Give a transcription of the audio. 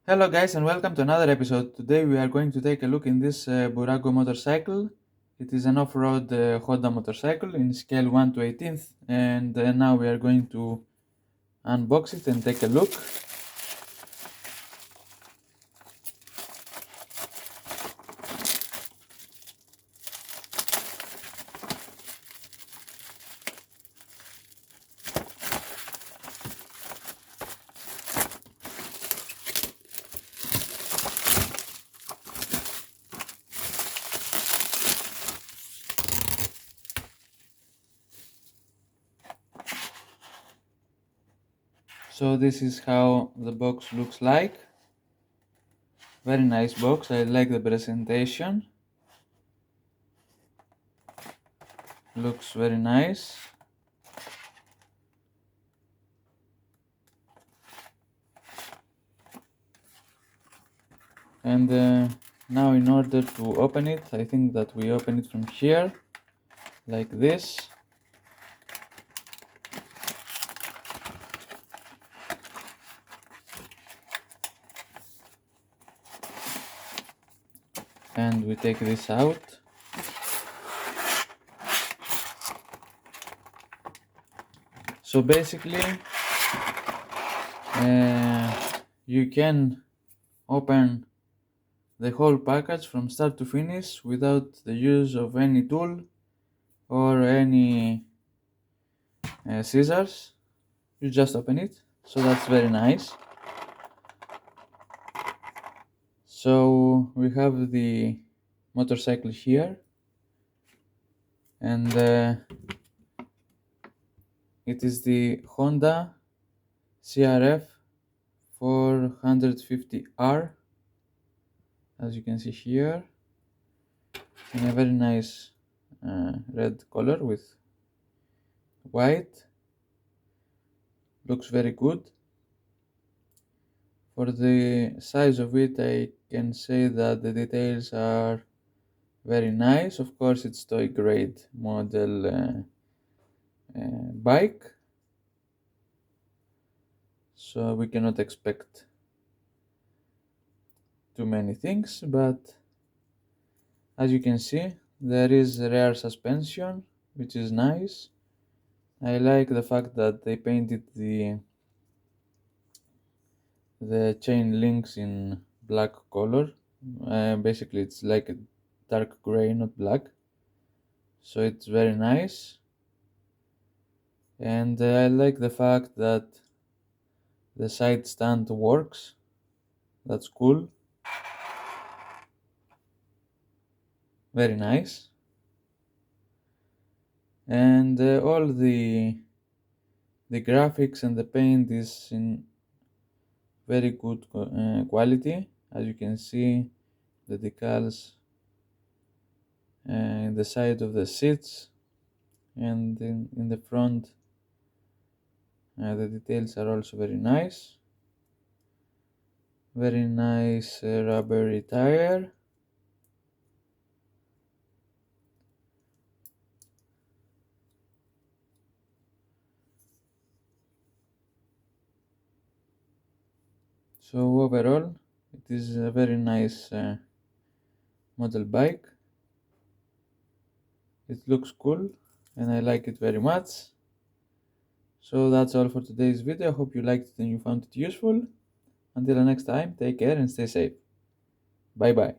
Hello guys and welcome to another episode. Today we are going to take a look in this Burago motorcycle. It is an off-road Honda motorcycle in scale 1 to 18th, and now we are going to unbox it and take a look. So this is how the box looks like. Very nice box, I like the presentation. Looks very nice. And now in order to open it, I think that we open it from here, like this. And we take this out. So basically, you can open the whole package from start to finish without the use of any tool or any scissors. You just open it, so that's very nice. So we have the motorcycle here, and it is the Honda CRF450R, as you can see here, in a very nice red color with white. Looks very good. For the size of it, I can say that the details are very nice. Of course, it's toy grade model bike, so we cannot expect too many things, but as you can see, there is rear suspension, which is nice. I like the fact that they painted the chain links in black color. Basically it's like a dark gray, not black, so it's very nice. And I like the fact that the side stand works. That's cool. Very nice. And all the graphics and the paint is in very good quality. As you can see, the decals in the side of the seats and in the front, the details are also very nice. Very nice rubbery tire. So overall, it is a very nice model bike. It looks cool and I like it very much. So that's all for today's video. I hope you liked it and you found it useful. Until the next time, take care and stay safe. Bye bye.